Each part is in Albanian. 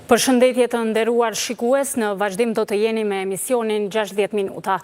Përshëndetje të nderuar shikues, në vazhdim do të jeni me emisionin 60 minuta.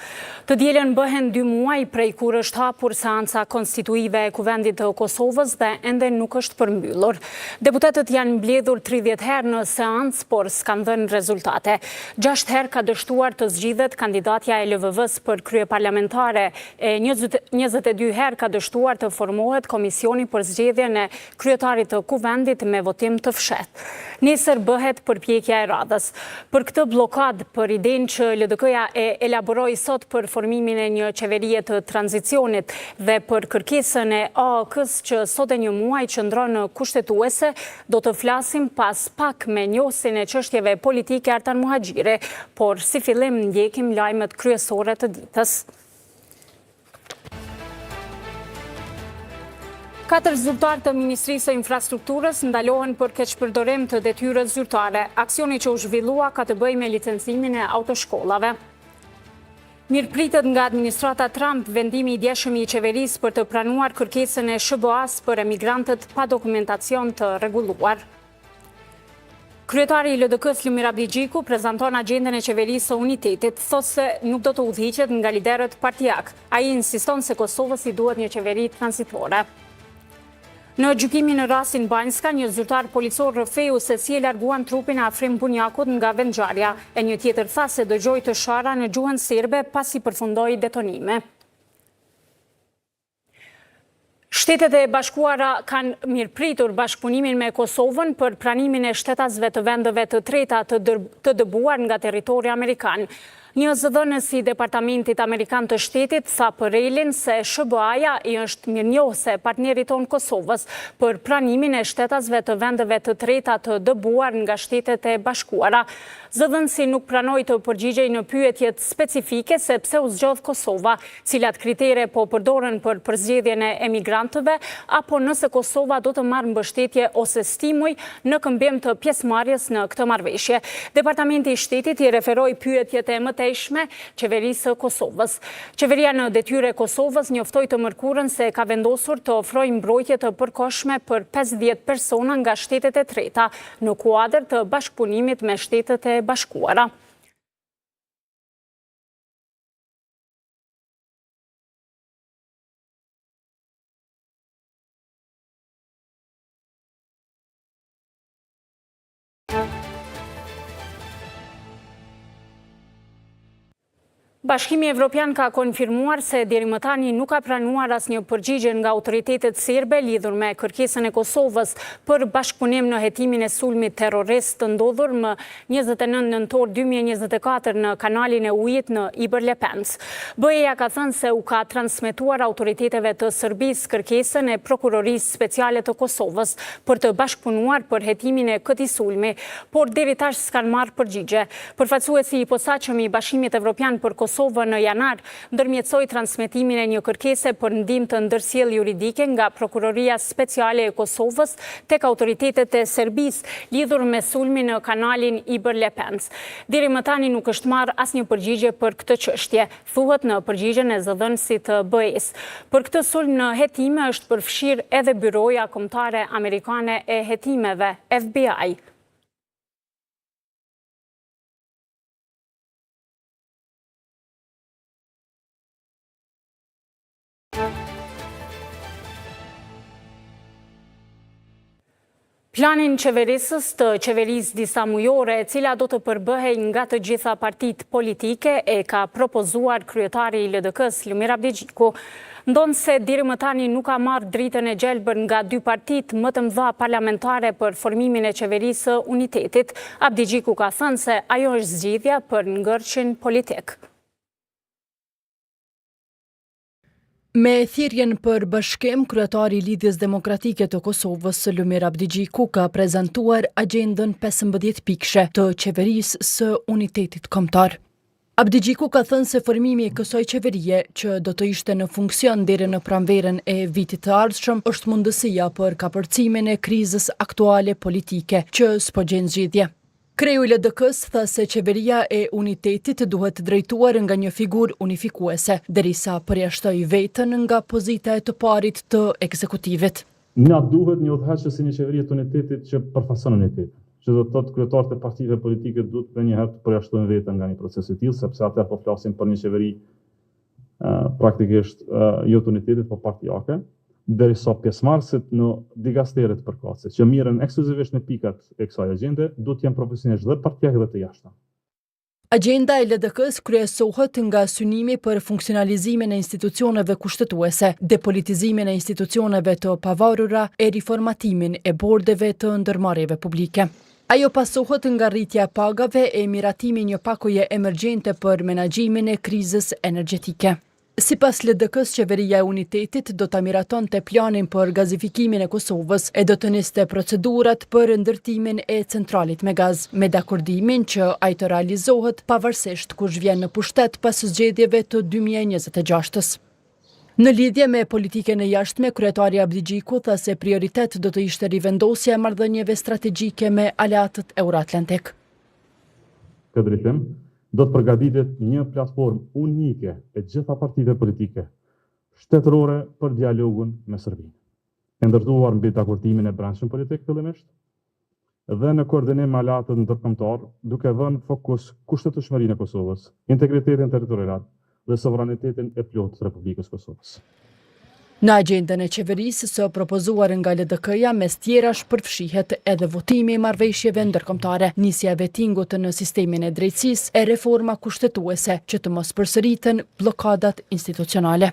Të dielën bëhen 2 muaj prej kur është hapur seanca konstituive e Kuvendit të Kosovës dhe ende nuk është përmbyllur. Deputetët janë mbledhur 30 herë në seancë, por s'kan dhënë rezultate. 6 herë ka dështuar të zgjidhet kandidatja e LVV-s për kryeparlamentare, e 22 herë ka dështuar të formohet komisioni për zgjedhjen e kryetarit të Kuvendit me votim të fshehtë. Nesër bëhet përpjekja e radhës. Për këtë blokad për idenë që LDK-ja e elaboroi sot për formimin e një qeverie të tranzicionit dhe për kërkesën e AAK-s që sot e një muaj qëndron kushtetuese, do të flasim pas pak me njohësin e çështjeve politike Artan Muhaxhiri, por si fillim ndjekim lajmet kryesore të ditës. 4 zyrtarë të Ministrisë së Infrastrukturës ndalohen për keqpërdorim të detyrës zyrtare. Aksioni që u zhvillua ka të bëjë me licencimin e autoshkollave. Mirëpritet nga administrata Trump vendimi i djeshëm i qeverisë për të pranuar kërkesën e SBA-s për emigrantët pa dokumentacion të rregulluar. Kryetari i LDK-s Lumir Abdigjiku prezanton agjendën e qeverisë së unitetit, thotë se nuk do të udhëhiqet nga liderët partijak. Ai insiston se Kosovës i duhet një qeveri tranzitore. Në gjykimin në rastin Banjska, një zyrtar policor rrëfeu se si e larguan trupin e Afrim Bunjakut nga vendngjarja, e një tjetër tha se dëgjoi të shara në gjuhën serbe pasi përfundoi detonime. Shtetet e Bashkuara kanë mirëpritur bashkëpunimin me Kosovën për pranimin e shtetasve të vendeve të treta të dëbuar nga territori amerikan. Një zëdhënës i Departamentit Amerikan të Shtetit tha për Relin se SBA-ja i është mirënjohëse partnerit tonë Kosovës për pranimin e shtetasve të vendeve të treta të dëbuar nga Shtetet e Bashkuara. Zëdhënësi nuk pranoi të përgjigjej në pyetjet specifike se pse u zgjodh Kosova, cilat kritere po përdoren për përzgjedhjen e emigrantëve, apo nëse Kosova do të marrë mbështetje ose stimuj në këmbim të pjesëmarrjes në këtë marrëveshje. Departamenti i Shtetit i referoi pyetjet e mëtejshme qeverisë së Kosovës. Qeveria në detyrë e Kosovës njoftoi të mërkurën se ka vendosur të ofrojë mbrojtje të përkohshme për 50 persona nga shtetet e treta në kuadër të bashkëpunimit me Shtetet e Bashkuara. Bashkimi Evropian ka konfirmuar se deri më tani nuk ka pranuar asnjë përgjigje nga autoritetet serbe lidhur me kërkesën e Kosovës për bashkëpunim në hetimin e sulmit terrorist të ndodhur më 29 nëntor 2024 në kanalin e ujit në Iber Lepens. BE-ja ka thënë se u ka transmetuar autoriteteve të Serbisë kërkesën e Prokurorisë Speciale të Kosovës për të bashkëpunuar për hetimin e këtij sulmi, por deri tash s'kan marrë përgjigje. Përfaqësuesi i posaçëm i Bashkimit Evropian për Kosovë në janar ndërmjetësoi transmetimin e një kërkese për ndihmë të ndërsjellë juridike nga Prokuroria Speciale e Kosovës tek autoritetet e Serbisë lidhur me sulmin në kanalin Iber Lepens. Deri më tani nuk është marrë asnjë përgjigje për këtë çështje, thuhet në përgjigjen e zëdhënësit të BE-s. Për këtë sulm në hetime është përfshirë edhe Byroja Kombëtare Amerikane e Hetimeve, FBI. Planin qeverisës të qeverisë disa mujore, e cila do të përbëhej nga të gjitha partitë politike, e ka propozuar kryetari i LDK-s Lumir Abdigjiku. Ndonë se deri më tani nuk ka marrë dritën e gjelbër nga 2 partitë më të mëdha parlamentare për formimin e qeverisë së unitetit, Abdigjiku ka thënë se ajo është zgjidhja për ngërçin politik. Me thirrjen për bashkim, kryetari i Lidhjes Demokratike të Kosovës, Lumir Abdigjiku, ka prezantuar agjendën 15 pikëshe të qeverisë së unitetit kombëtar. Abdigjiku ka thënë se formimi i kësaj qeverie, që do të ishte në funksion deri në pranverën e vitit të ardhshëm, është mundësia për kapërcimin e krizës aktuale politike që s'po gjen zgjidhje. Kreu i LDK-s tha se qeveria e unitetit duhet drejtuar nga një figurë unifikuese, derisa përjashtoi veten nga pozita e të parit të ekzekutivit. Na duhet një udhëheqës si një qeveri të unitetit që përfason unitetin, që do të thotë kryetarët e partive politike duhet për një herë të përjashtojnë veten nga një proces i tillë, sepse atë po flasim për një qeveri praktikisht jo të unitetit, po partijake, derisa pjesëmarrësit në digasteret përkatëse, që mirën ekskluzivisht në pikat e kësaj agjende, duhet të jenë profesionistë dhe partijake dhe të jashtëm. Agenda e LDK-s kryesohet nga synimi për funksionalizimin e institucioneve kushtetuese, depolitizimin e institucioneve të pavarura e riformatimin e bordeve të ndërmarrjeve publike. Ajo pasohet nga rritja e pagave e miratimi një pakoje emergjente për menaxhimin e krizës energjetike. Sipas LDK-s, qeveria e unitetit do ta miratonte planin për gazifikimin e Kosovës e do të niste procedurat për ndërtimin e centralit me gaz, me dakordimin që ai të realizohet pavarësisht kush vjen në pushtet pas zgjedhjeve të 2026-s. Në lidhje me politikën e jashtme, kryetari Abdi Gjiku tha se prioritet do të ishte rivendosja e marrëdhënieve strategjike me aleatët euroatlantik. Këtë drejtim, do të përgatitet një platformë unike e gjitha partive politike shtetërore për dialogun me Serbinë, e ndërtuar mbi dakordimin e brendshëm politik fillimisht dhe në koordinim me aleatët ndërkombëtar, duke dhënë fokus kushtetueshmërinë e Kosovës, integritetin territorial dhe sovranitetin e plotë të Republikës Kosovës. Në agjendën e qeverisë së propozuar nga LDK-ja, mes tjerash përfshihet edhe votimi i marrëveshjeve ndërkombëtare, nisja e vettingut në sistemin e drejtësisë e reforma kushtetuese që të mos përsëriten bllokadat institucionale.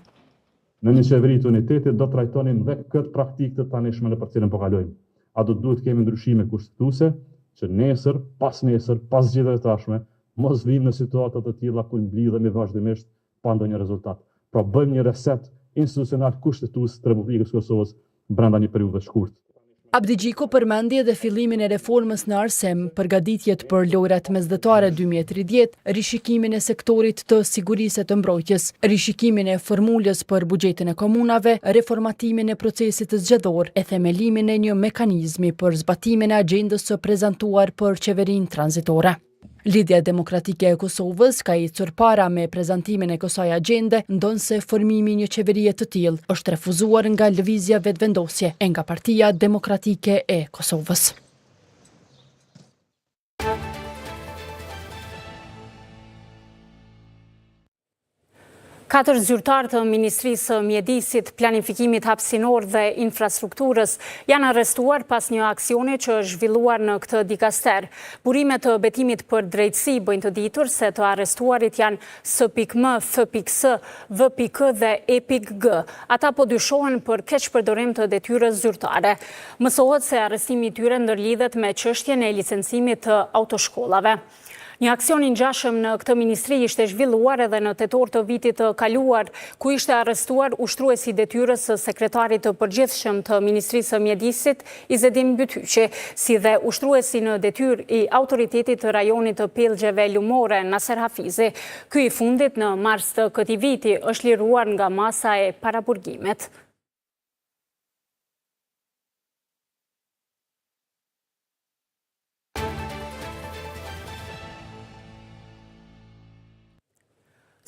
Në një qeveri të unitetit do të trajtonin dhe këtë praktikë të tanishme në për cilën po kalojmë. A do duhet kemi ndryshime kushtetuese që nesër, pas zgjedhjeve të tashme, mos vijmë në situata të tilla ku mblidhemi vazhdimisht pa ndonjë rezultat. Pra bëjmë një reset institucional kushtetues të Republikës Kosovës brenda një periudhe të shkurtë. Abdi Gjiku përmendi edhe fillimin e reformës në arsim, përgatitjet për lojrat mesdhetare 2030, rishikimin e sektorit të sigurisë të mbrojtjes, rishikimin e formulës për buxhetin e komunave, reformatimin e procesit zgjedhor e themelimin e një mekanizmi për zbatimin e agjendës së prezantuar për qeverinë tranzitore. Lidhja demokratike e Kosovës ka ecur para me prezantimin e kësaj agjende, ndonse formimi një qeverie të tillë është refuzuar nga lëvizja vetëvendosje e nga Partia Demokratike e Kosovës. 4 zyrtarë të Ministrisë së Mjedisit, Planifikimit Hapësinor dhe Infrastrukturës janë arrestuar pas një aksioni që është zhvilluar në këtë dikaster. Burimet të betimit për drejtësi bëjnë të ditur se të arrestuarit janë S.M, F.S, V.K dhe E.G. Ata po dyshohen për keqpërdorim të detyrës zyrtare. Mësohet se arrestimi i tyre ndërlidhet me çështjen e licencimit të autoshkollave. Një aksion i ngjashëm në këtë ministri ishte zhvilluar edhe në tetor të vitit të kaluar, ku ishte arrestuar ushtruesi i detyrës së sekretarit të përgjithshëm të Ministrisë së Mjedisit, Izedin Bytyqi, si dhe ushtruesi në detyrë i autoritetit të rajonit të Pellgjeve Lumore, Naser Hafizi. Ky i fundit në mars të këtij viti është liruar nga masa e paraburgimet.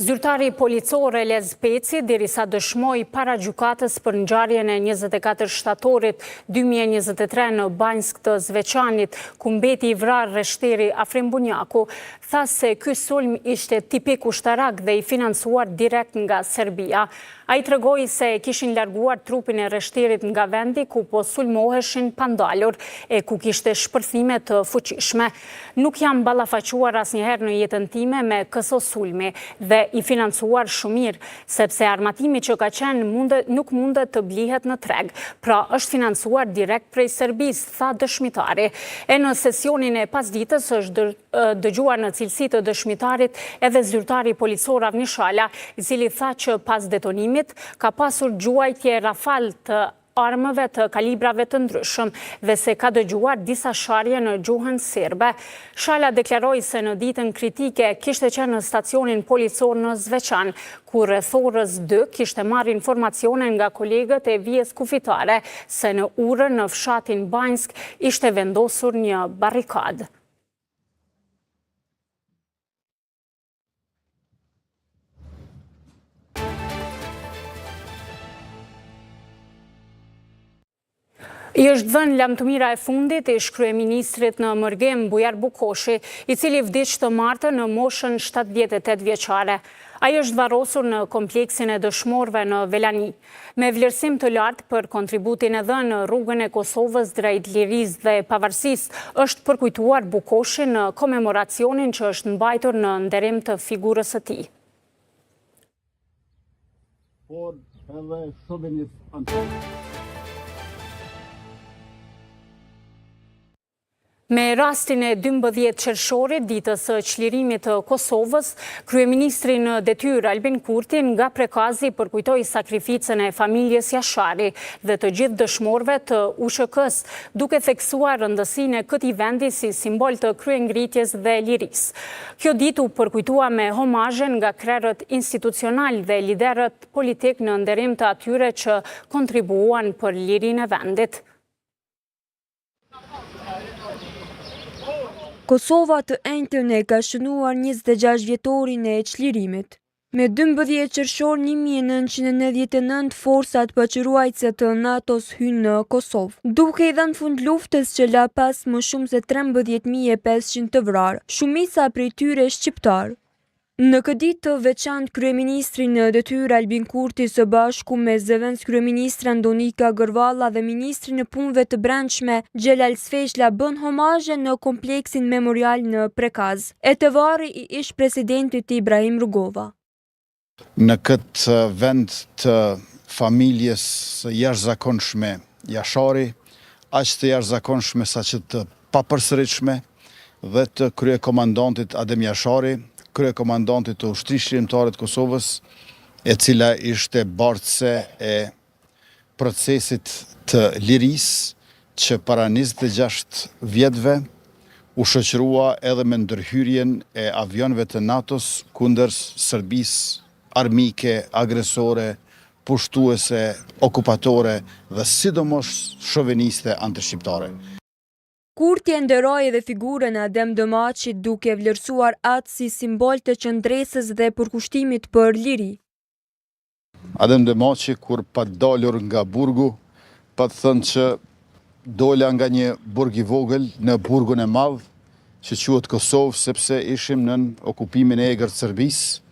Zyrtari policor Elez Peci derisa dëshmoi para gjykatës për ngjarjen e 24 shtatorit 2023 në Banjsk të Zveçanit, ku mbeti i vrarë rreshteri Afrim Bunjaku, tha se ky sulm ishte tipik ushtarak dhe i financuar direkt nga Serbia. Ai tregoi se kishin larguar trupin e rreshterit nga vendi ku po sulmoheshin pandalur e ku kishte shpërthime të fuqishme. Nuk jam ballafaquar asnjëherë në jetën time me këso sulmi dhe i financuar shumë mirë, sepse armatimi që ka qenë nuk mundet të blihet në treg, pra është financuar direkt prej Serbisë, tha dëshmitari. E në sesionin e pasdites është dëgjuar në cilësi të dëshmitarit edhe zyrtari policor Avni Shala, i cili tha që pas detonimit ka pasur gjuajtje rafal të armëve të kalibrave të ndryshëm dhe se ka dëgjuar disa sharje në gjuhën serbe. Shala deklaroi se në ditën kritike kishte qenë në stacionin policor në Zveçan, ku rreth orës 2 kishte marrë informacione nga kolegët e vijës kufitare se në urën në fshatin Banjsk ishte vendosur një barrikadë. I është dhënë lamtëmira e fundit ish kryeministrit në Mërgem, Bujar Bukoshi, i cili vdiq të martë në moshën 78 vjeçare. Ai është varrosur në kompleksin e dëshmorëve në Velani. Me vlerësim të lartë për kontributin e dhënë në rrugën e Kosovës drejt lirisë dhe pavarësisë, është përkujtuar Bukoshi në komemoracionin që është mbajtur në nderim të figurës së tij. Por edhe shovenist. Me rastin e 12 qershorit, ditës së çlirimit të Kosovës, kryeministri në detyrë Albin Kurti nga prekazi përkujtoi sakrificën e familjes Jashari dhe të gjithë dëshmorëve të USHK-s, duke theksuar rëndësinë e këtij vendi si simbol të kryengritjes dhe lirisë. Kjo ditë u përkujtua me homazhe nga krerët institucional dhe liderët politik në nderim të atyre që kontribuan për lirinë e vendit. Kosova të enjtën e ka shënuar 26 vjetorin e çlirimit. Me 12 qershor 1999 forcat paçruajtëse të NATO-s hynë në Kosovë, duke i dhënë fund luftës që la pas më shumë se 13.500 të vrarë, shumica prej tyre shqiptar. Në këtë ditë të veçantë, kryeministri në detyrë Albin Kurti së bashku me zëvendës kryeministre Andonika Gërvalla dhe ministri në punëve të brendshme Xhelal Sfeshla bën homazhe në kompleksin memorial në Prekaz, e të varri i ish presidentit Ibrahim Rugova. Në këtë vend të familjes jashtëzakonshme Jashari, aq të jashtëzakonshme sa që të papërsëritshme dhe të kryekomandantit Adem Jashari, kryekomandantit të ushtrisë shërimtare të Kosovës, e cila ishte bartëse e procesit të lirisë që para 26 vjetëve u shoqërua edhe me ndërhyrjen e avionëve të NATO-s kundër Serbisë armike, agresore, pushtuese, okupatore dhe sidomos shoveniste antishqiptare. Kurti e nderoi edhe figurën e Adem Dëmaqit duke vlerësuar atë si simbol të qëndresës dhe përkushtimit për liri. Adem Dëmaqi kur pa dalur nga burgu, pa të thënë që dola nga një burg i vogël në burgun e madh, që quhet Kosovë, sepse ishim në okupimin e egër të Serbisë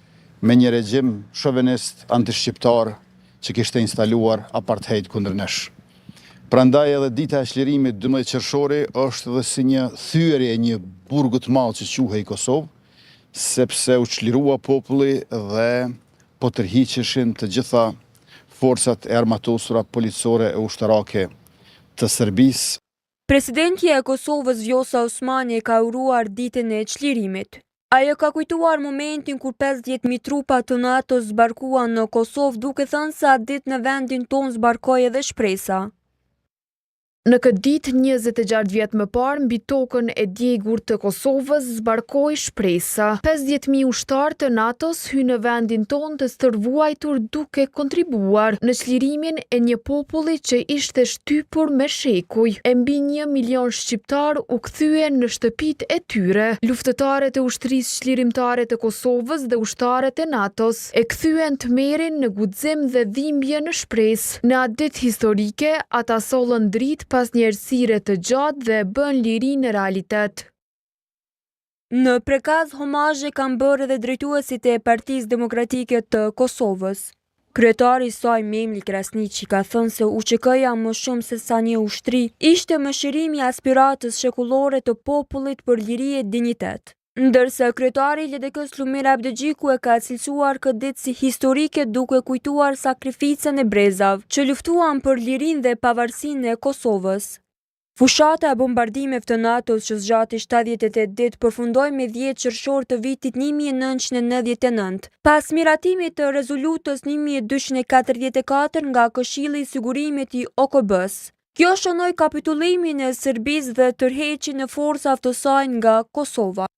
me një regjim shovenist antishqiptar që kishte instaluar apartheid kundër nesh. Prandaj edhe dita e çlirimit 12 qershori është edhe si një thyerje e një burgu të madh që quhej Kosovë, sepse u çlirua populli dhe po tërhiqeshin të gjitha forcat e armatosura policore e ushtarake të Serbisë. Presidentja e Kosovës Vjosa Osmani ka uruar ditën e çlirimit. Ajo ka kujtuar momentin kur 50.000 trupa të NATO zbarkuan në Kosovë, duke thënë se atë ditë në vendin tonë zbarkoi edhe shpresa. Në këtë ditë, 26 vjet më parë, mbi tokën e djegur të Kosovës zbarkoi shpresa. 50.000 ushtarë të NATO-s hynë në vendin tonë të stërvuajtur duke kontribuar në çlirimin e një populli që ishte shtypur me shekuj. E mbi 1 milion shqiptar u kthyen në shtëpitë e tyre. Luftëtarët e ushtrisë çlirimtare të Kosovës dhe ushtarët e NATO-s e kthyen tmerrin në guxim dhe dhimbje në shpresë. Në atë ditë historike, ata sollën dritë pas një errësire të gjatë dhe bën lirinë në realitet. Në Prekaz, homazhe kanë bërë edhe drejtuesit e Partisë Demokratike të Kosovës. Kryetari i saj Memil Krasniqi ka thënë se UÇK-ja më shumë se sa një ushtri ishte mëshirimi i aspiratës shekullore të popullit për liri e dinjitet. Ndërsa kryetari i LDK-s Lumir Abdegjiku e ka cilësuar këtë ditë si historike duke kujtuar sakrificën e brezave që luftuan për lirinë dhe pavarësinë e Kosovës. Fushata e bombardimeve të NATO-s që zgjati 78 ditë përfundoi me 10 qershor të vitit 1999, pas miratimit të rezolutës 1244 nga Këshilli i Sigurimit i OKB-s. Kjo shënoi kapitullimin e Serbisë dhe tërheqjen e forcave të saj nga Kosova.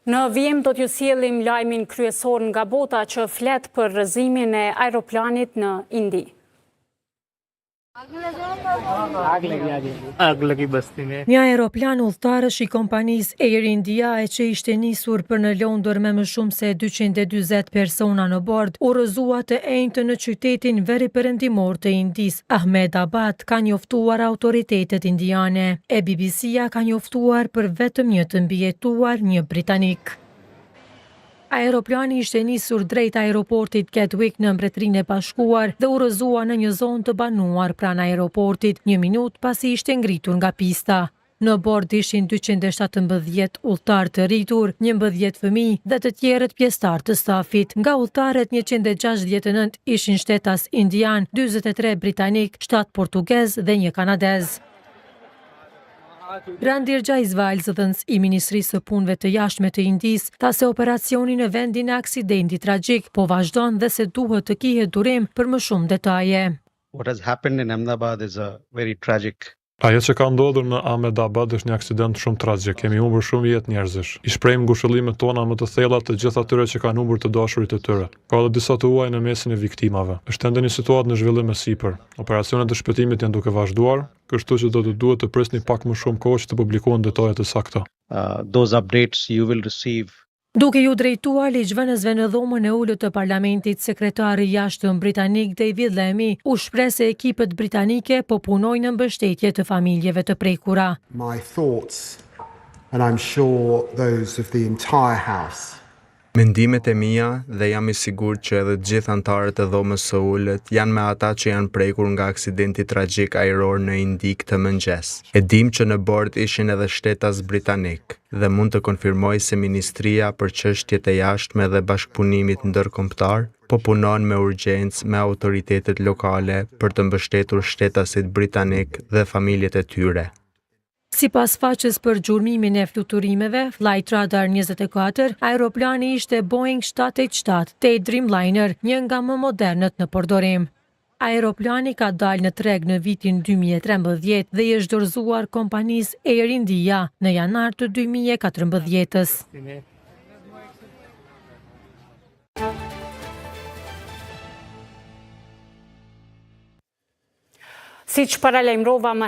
Në vijim do t'ju sjellim lajmin kryesor nga bota që flet për rrëzimin e aeroplanit në Indi. Një aeroplan udhëtarësh i kompanisë Air India që ishte nisur për në Londër me më shumë se 240 persona në bord, urrëzua të enjtë në qytetin veriperëndimor të Indisë, Ahmedabad, ka njoftuar autoritetet indiane. E BBC-ja ka njoftuar për vetëm një të mbijetuar, një britanik. Aeroplani ishte nisur drejt aeroportit Gatwick në Mbretërinë e Bashkuar dhe urrëzua në një zonë të banuar pranë aeroportit, një minutë pasi ishte ngritur nga pista. Në bord ishin 217 udhëtar të rritur, 11 fëmijë dhe të tjerët pjesëtar të stafit. Nga udhëtarët 169 ishin shtetas indian, 43 britanik, 7 portugez dhe 1 kanadez. Randir Jaisvalsdhëns i Ministrisë së Punëve të Jashtme të Indisë tha se operacioni në vendin e aksidentit tragjik po vazhdon dhe se duhet të kihet durim për më shumë detaje. What has happened in Ahmedabad is a very tragic. Ajo që ka ndodhur në Ahmedabad është një aksident shumë tragjik. Kemi humbur shumë jetë njerëzish. I shprehim ngushëllimet tona më të thella të gjithë atyre që kanë humbur të dashurit e tyre. Ka edhe disa të huaj në mesin e viktimave. Është ende një situatë në zhvillim me sipër. Operacionet e shpëtimit janë duke vazhduar, kështu që do të duhet të prisni pak më shumë kohë që të publikohen detajet e sakta. Those updates you will receive. Duke ju drejtuar ligjvënësve në dhomën e ulët të parlamentit, sekretari i jashtëm britanik David Lammy u shpreh se ekipet britanike po punojnë në mbështetje të familjeve të prekura. My thoughts, and I'm sure those of the entire House. Mendimet e mia dhe jam i sigurt që edhe të gjithë anëtarët e dhomës së ulët janë me ata që janë prekur nga aksidenti tragjik ajror në Indi këtë mëngjes. E dim që në bord ishin edhe shtetas britanik dhe mund të konfirmoj se Ministria për Çështjet e Jashtme dhe Bashkëpunimit Ndërkombëtar po punon me urgjencë me autoritetet lokale për të mbështetur shtetasit britanik dhe familjet e tyre. Sipas faqes për gjurmimin e fluturimeve, Flight Radar 24, aeroplani ishte Boeing 787 Dreamliner, një nga më modernët në përdorim. Aeroplani ka dalë në treg në vitin 2013 dhe i është dorëzuar kompanisë Air India në janar të 2014-s. Siç paralajmërova më